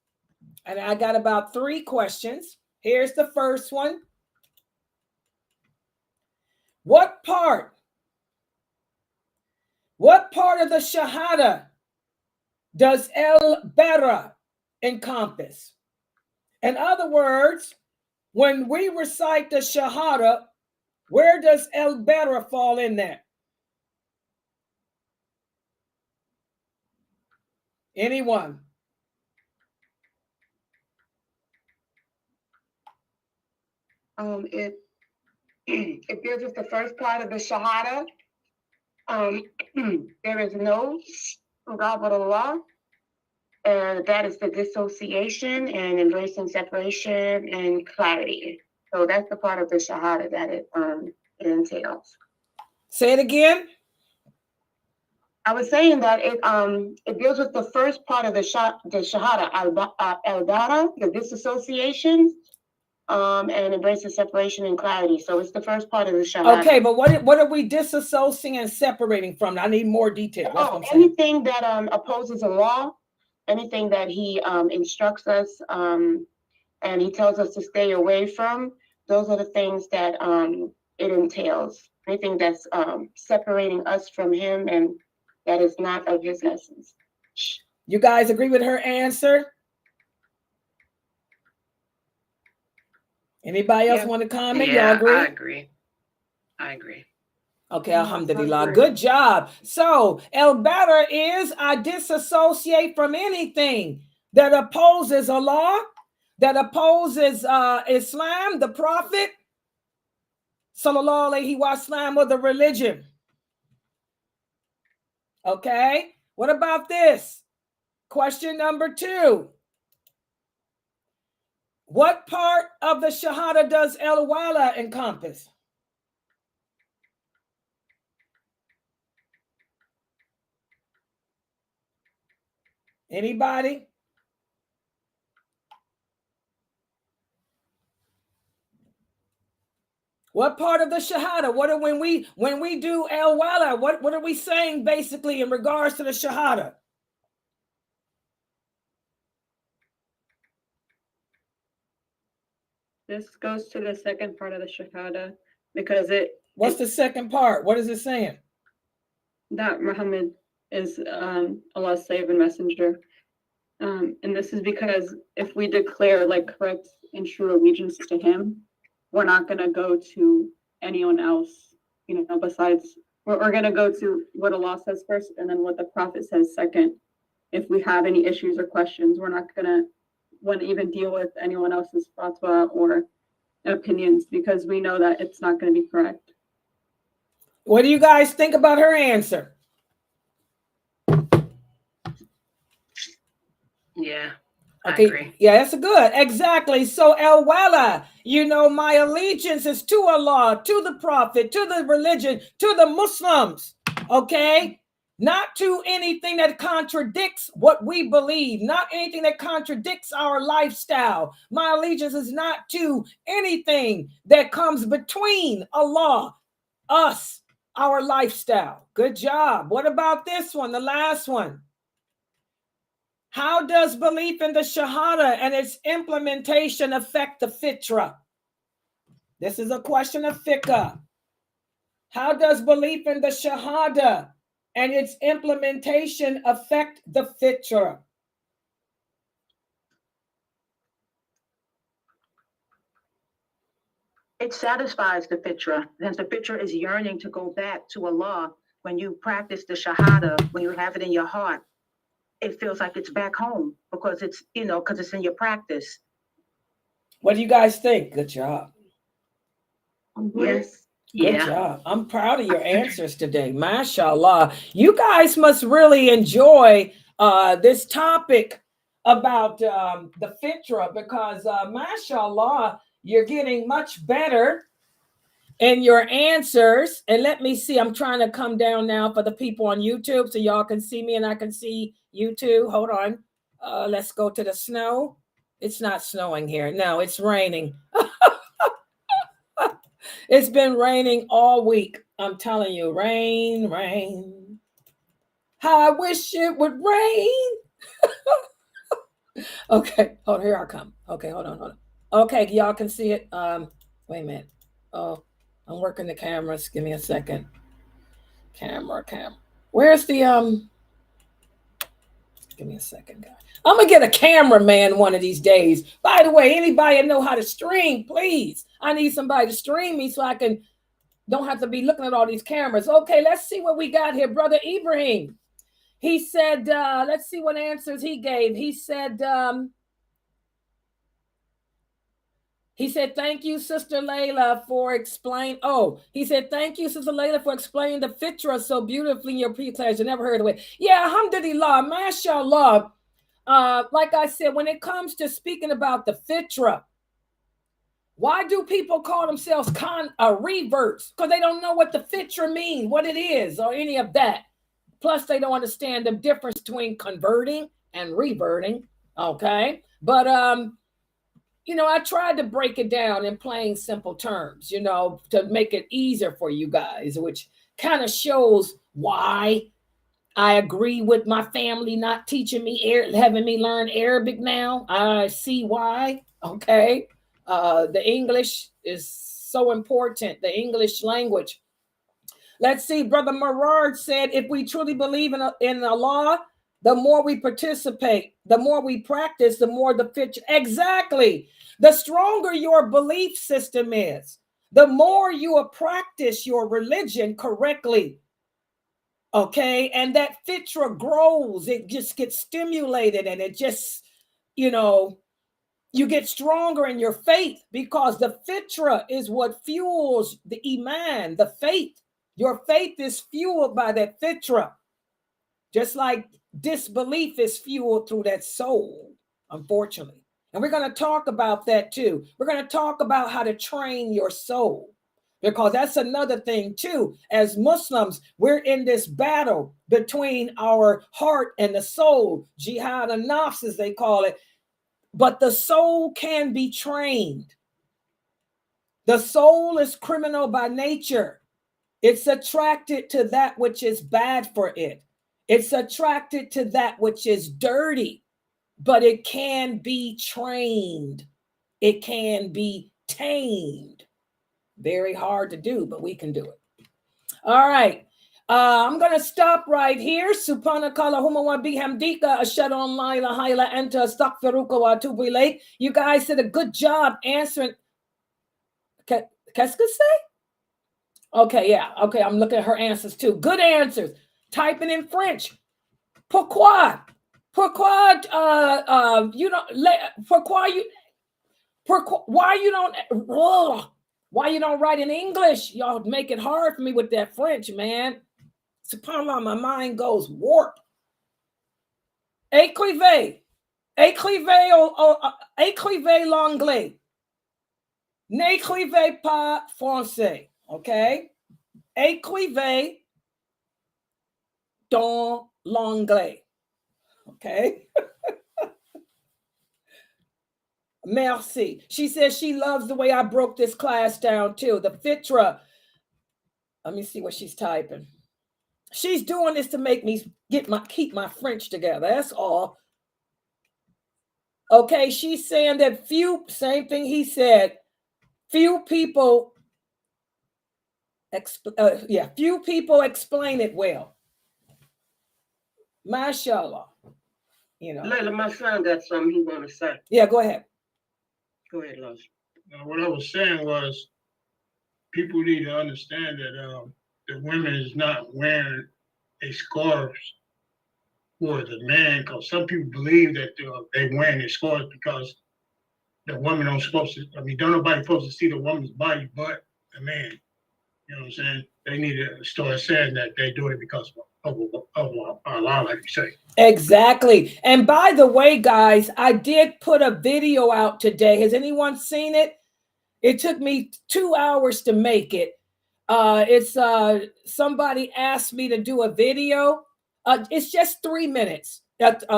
And I got about 3 questions. Here's the first one. What part of the Shahadah does Bara encompass? In other words, when we recite the Shahadah, where does Bara fall in there? Anyone? It deals with the first part of the Shahada. There is no God but Allah, and that is the dissociation and embracing separation and clarity. So that's the part of the Shahada that it entails. Say it again. I was saying that it deals with the first part of the Shahada, al-Bara, the disassociation, and embracing separation and clarity. So it's the first part of the Shahada. Okay, but what are we disassociating and separating from? I need more detail. Anything that opposes a law, anything that he instructs us and he tells us to stay away from, those are the things that it entails. Anything that's separating us from him and that is not of his essence. You guys agree with her answer? Anybody else want to comment? Yeah, Y'all agree? I agree. Okay, alhamdulillah. Good job. So, Bara is, I disassociate from anything that opposes Allah, that opposes Islam, the Prophet, sallallahu alaihi wasallam, or the religion. Okay, what about this? Question number 2. What part of the Shahada does Wala encompass? Anybody? What part of the Shahada? When we do Wala, what are we saying basically in regards to the Shahada? This goes to the second part of the Shahada because What's the second part? What is it saying? That Muhammad is Allah's slave and messenger. And this is because if we declare like correct and true allegiance to him, we're not going to go to anyone else, besides, we're going to go to what Allah says first and then what the Prophet says second. If we have any issues or questions, we're not going to want to even deal with anyone else's fatwa or opinions because we know that it's not going to be correct. What do you guys think about her answer? Yeah. Okay. I agree. Yeah, that's good. Exactly. So Wala, my allegiance is to Allah, to the Prophet, to the religion, to the Muslims. Okay. Not to anything that contradicts what we believe, not anything that contradicts our lifestyle. My allegiance is not to anything that comes between Allah, us, our lifestyle. Good job. What about this one, the last one? How does belief in the Shahada and its implementation affect the Fitrah? This is a question of fiqh. How does belief in the Shahada and its implementation affect the Fitrah? It satisfies the Fitrah, and the Fitrah is yearning to go back to Allah. When you practice the Shahada, when you have it in your heart, it feels like it's back home because it's, because it's in your practice. What do you guys think? Good job. Yes. Good job. I'm proud of your answers today. MashaAllah. You guys must really enjoy this topic about the Fitrah because, MashaAllah, you're getting much better in your answers. And let me see, I'm trying to come down now for the people on YouTube so y'all can see me and I can see you too. Hold on. Let's go to the snow. It's not snowing here. No, it's raining. It's been raining all week. I'm telling you, rain, rain. How I wish it would rain. Okay, hold on, here I come. Okay, hold on. Okay, y'all can see it. Wait a minute. Oh, I'm working the cameras. Give me a second. Camera. Where's the Give me a second, guys. I'm gonna get a cameraman one of these days. By the way, anybody know how to stream, please. I need somebody to stream me so I don't have to be looking at all these cameras. Okay, let's see what we got here, brother Ibrahim. He said, let's see what answers he gave. He said, thank you, Sister Layla, for explaining. Oh, he said, thank you, Sister Layla, for explaining the Fitrah so beautifully in your pre-class. You never heard of it. Yeah, alhamdulillah, mashallah. Like I said, when it comes to speaking about the Fitrah, why do people call themselves reverts? Because they don't know what the Fitrah means, what it is, or any of that. Plus, they don't understand the difference between converting and reverting. Okay, but I tried to break it down in plain, simple terms, to make it easier for you guys, which kind of shows why I agree with my family not teaching me, having me learn Arabic now. I see why. Okay. The English is so important, the English language. Let's see. Brother Marard said, if we truly believe in Allah, the more we participate, the more we practice, the more the Fitrah. Exactly. The stronger your belief system is, the more you practice your religion correctly. Okay. And that Fitrah grows. It just gets stimulated and it just, you get stronger in your faith because the Fitrah is what fuels the Iman, the faith. Your faith is fueled by that Fitrah. Just like disbelief is fueled through that soul, unfortunately. And we're going to talk about that too. We're going to talk about how to train your soul, because that's another thing too. As Muslims, we're in this battle between our heart and the soul, jihad an-nafs as they call it. But the soul can be trained. The soul is criminal by nature. It's attracted to that which is bad for it. It's attracted to that which is dirty, but it can be trained. It can be tamed. Very hard to do, but we can do it. All right. I'm going to stop right here. Subhanakallahumma wa bihamdika ashhadu an la ilaha illa anta astaghfiruka wa atubu ilayk. You guys did a good job answering. Qu'est-ce que c'est? Okay, yeah. Okay, I'm looking at her answers too. Good answers. Typing in French. Pourquoi? Pourquoi why you don't write in English? Y'all make it hard for me with that French, man. SubhanAllah, my mind goes warp. Écrivez l'anglais. N'écrivez pas français. Okay? Écrivez dans l'anglais. Okay? Merci. She says she loves the way I broke this class down too. The Fitrah. Let me see what she's typing. She's doing this to make me keep my French together. That's all. Okay, she's saying that same thing he said. Few people explain it well. Mashallah. Layla, my son got something he want to say. Yeah, go ahead. Go ahead, Luz. What I was saying was, people need to understand that the women is not wearing a scarf for the man, because some people believe that they're wearing a scarf because the woman don't nobody supposed to see the woman's body but the man. You know what I'm saying? They need to start saying that they do it because of Allah, like you say. Exactly. And by the way, guys, I did put a video out today. Has anyone seen it? It took me 2 hours to make it. Somebody asked me to do a video. It's just 3 minutes,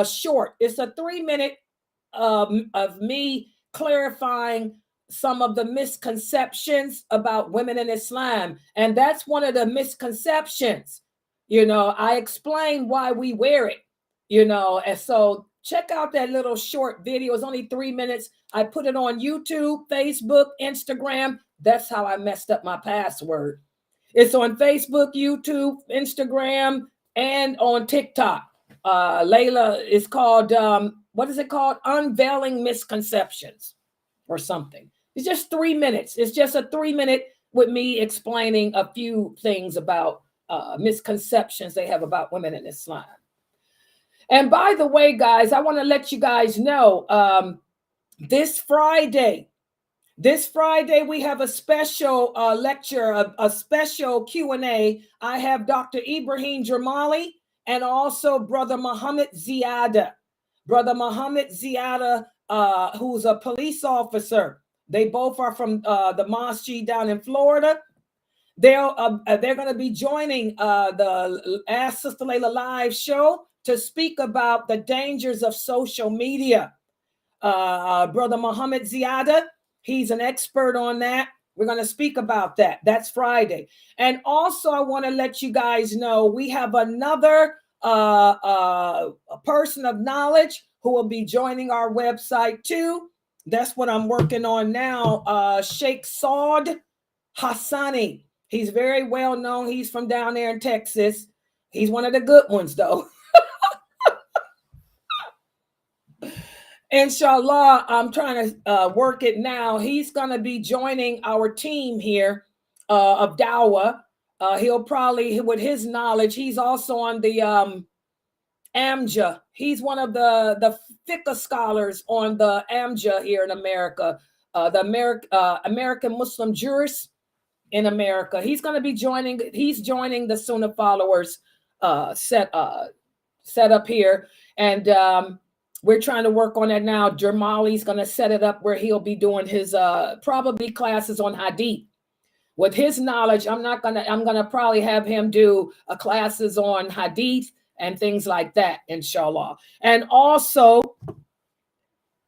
short. It's a 3-minute of me clarifying some of the misconceptions about women in Islam. And that's one of the misconceptions. You know, I explain why we wear it, you know, and so check out that little short video. It's only 3 minutes. I put it on YouTube, Facebook, Instagram. That's how I messed up my password. It's on Facebook, YouTube, Instagram, and on TikTok. Layla is called, what is it called? Unveiling Misconceptions or something. It's just 3 minutes. It's just a 3-minute with me explaining a few things about misconceptions they have about women in Islam. And by the way, guys, I want to let you guys know, this Friday we have a special lecture, a special Q&A. I have Dr. Ibrahim Jamali and also Brother Muhammad Ziyadah. Brother Muhammad Ziyadah, who's a police officer. They both are from the mosque down in Florida. They're going to be joining the Ask Sister Layla live show to speak about the dangers of social media. Brother Muhammad Ziyadah, he's an expert on that. We're going to speak about that. That's Friday. And also, I want to let you guys know we have another a person of knowledge who will be joining our website too. That's what I'm working on now. Sheikh Saud Hassani. He's very well known. He's from down there in Texas. He's one of the good ones, though. Inshallah, I'm trying to work it now. He's going to be joining our team here of Dawah. He'll probably, with his knowledge, he's also on the AMJA. He's one of the fiqh scholars on the AMJA here in America, the American Muslim jurists in America. He's going to be joining. He's joining the Sunnah followers set up here, and we're trying to work on that now. Jamali's going to set it up where he'll be doing his probably classes on Hadith. With his knowledge, I'm gonna probably have him do classes on Hadith and things like that, inshallah. And also,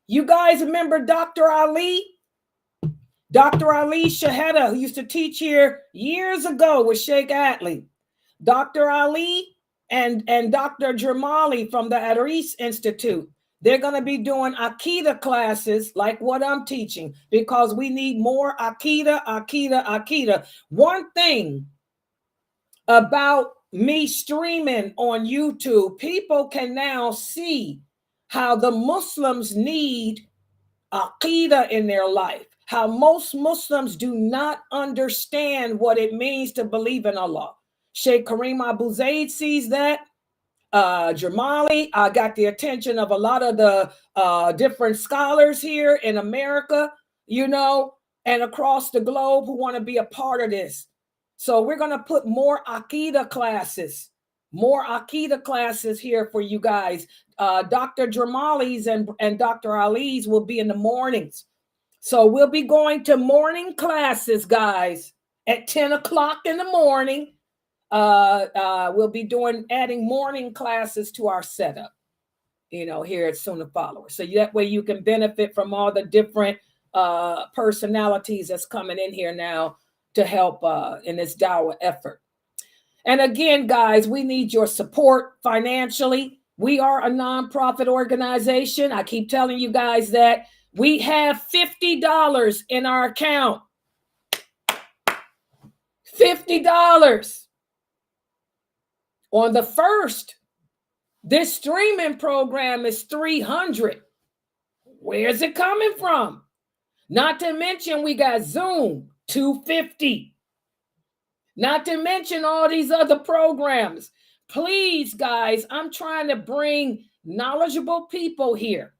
you guys remember Dr. Ali? Dr. Ali Shahadah, who used to teach here years ago with Sheikh Atlee. Dr. Ali and Dr. Jamali from the Aris Institute. They're going to be doing Aqidah classes like what I'm teaching because we need more Aqidah. One thing about me streaming on YouTube, people can now see how the Muslims need Aqidah in their life, how most Muslims do not understand what it means to believe in Allah. Sheikh Kareem Abu Zaid sees that. Jamali, I got the attention of a lot of the different scholars here in America, you know, and across the globe who want to be a part of this. So we're going to put more Aqidah classes here for you guys. Dr. Jamali's and Dr. Ali's will be in the mornings. So we'll be going to morning classes, guys, at 10 o'clock in the morning. We'll be adding morning classes to our setup, you know, here at Sunnah Followers. So that way you can benefit from all the different personalities that's coming in here now to help in this Dawah effort. And again, guys, we need your support financially. We are a nonprofit organization. I keep telling you guys that we have $50 in our account. $50. On the first, this streaming program is $300. Where's it coming from? Not to mention we got Zoom, $250. Not to mention all these other programs. Please, guys, I'm trying to bring knowledgeable people here.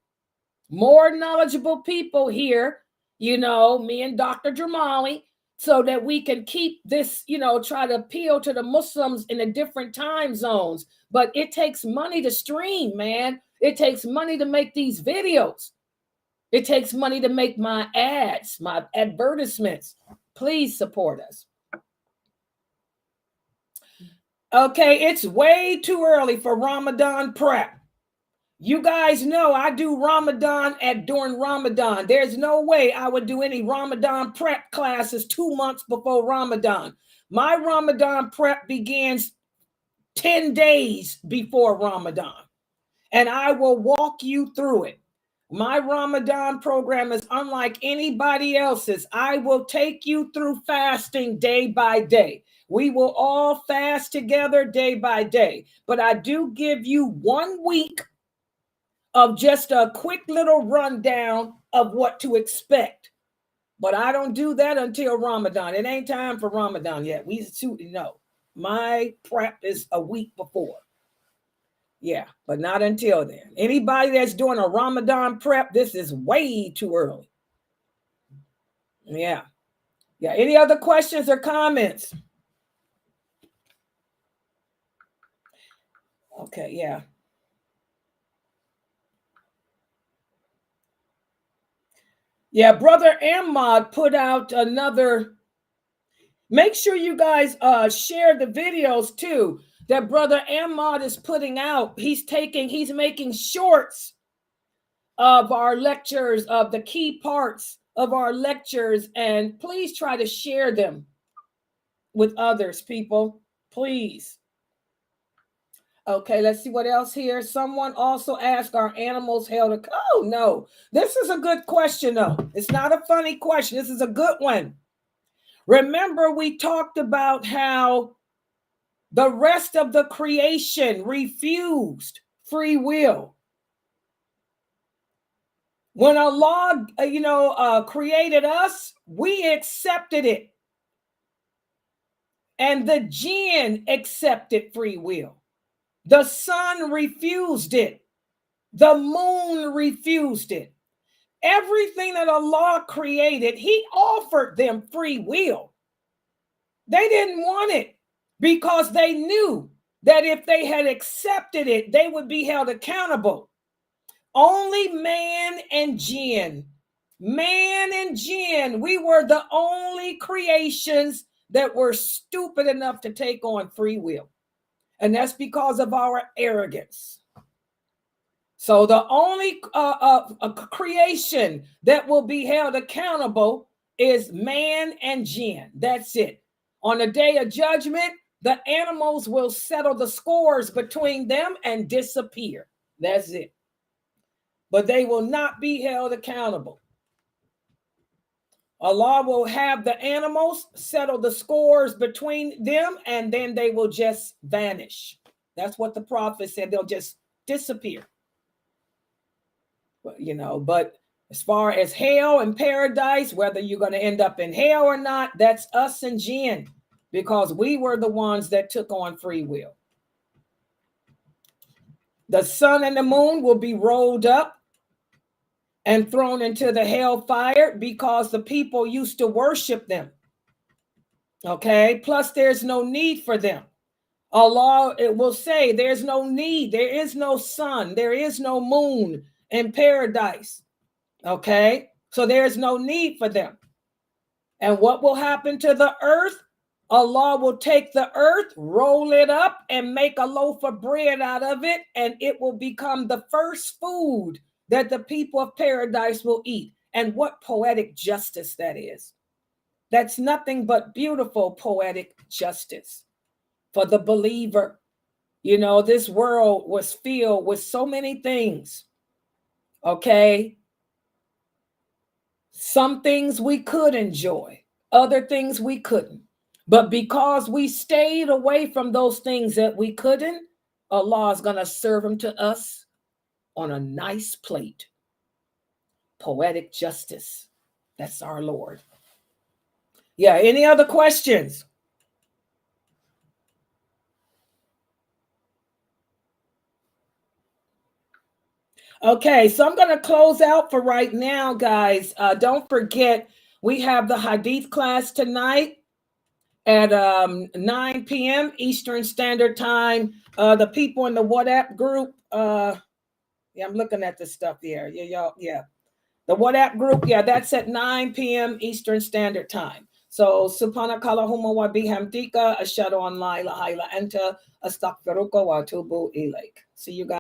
More knowledgeable people here, you know, me and Dr. Jamali, so that we can keep this, you know, try to appeal to the Muslims in the different time zones. But it takes money to stream, man. It takes money to make these videos. It takes money to make my ads, my advertisements. Please support us. Okay, it's way too early for Ramadan prep. You guys know I do Ramadan during Ramadan. There's no way I would do any Ramadan prep classes 2 months before Ramadan. My Ramadan prep begins 10 days before Ramadan, and I will walk you through it. My Ramadan program is unlike anybody else's. I will take you through fasting day by day. We will all fast together day by day, but I do give you 1 week of just a quick little rundown of what to expect. But I don't do that until Ramadan. It ain't time for Ramadan yet. My prep is a week before. Yeah, but not until then. Anybody that's doing a Ramadan prep, this is way too early. Yeah. Any other questions or comments? Okay, yeah. Yeah, Brother Ahmad put out another. Make sure you guys share the videos too that Brother Ahmad is putting out. He's making shorts of our lectures, of the key parts of our lectures, and please try to share them with others, people. Please. Okay, let's see what else here. Someone also asked, are animals held? Oh, no. This is a good question, though. It's not a funny question. This is a good one. Remember, we talked about how the rest of the creation refused free will. When Allah, created us, we accepted it. And the jinn accepted free will. The sun refused it. The moon refused it. Everything that Allah created, He offered them free will. They didn't want it because they knew that if they had accepted it, they would be held accountable. Only man and jinn, we were the only creations that were stupid enough to take on free will. And that's because of our arrogance. So the only creation that will be held accountable is man and jinn. That's it. On the day of judgment, the animals will settle the scores between them and disappear. That's it. But they will not be held accountable. Allah will have the animals settle the scores between them, and then they will just vanish. That's what the prophet said. They'll just disappear. But as far as hell and paradise, whether you're going to end up in hell or not, that's us and jinn, because we were the ones that took on free will. The sun and the moon will be rolled up and thrown into the hellfire because the people used to worship them. Okay, plus there's no need for them. Allah, it will say there's no need. There is no sun. There is no moon in paradise. Okay, so there's no need for them. And what will happen to the earth? Allah will take the earth, roll it up, and make a loaf of bread out of it, and it will become the first food that the people of paradise will eat. And what poetic justice that is. That's nothing but beautiful poetic justice for the believer. This world was filled with so many things. Okay. Some things we could enjoy, other things we couldn't. But because we stayed away from those things that we couldn't, Allah is going to serve them to us on a nice plate. Poetic justice. That's our Lord. Yeah, any other questions? Okay, so I'm going to close out for right now, guys. Don't forget, we have the Hadith class tonight at 9 p.m. Eastern Standard Time. The people in the WhatsApp group, I'm looking at this stuff here. Yeah. The WhatsApp group, yeah, that's at 9 p.m. Eastern Standard Time. So, Subhana Kalahuma wa bihamdika, ashhadu an la ilaha illa anta, astaghfiruka wa atubu ilaik. See you guys.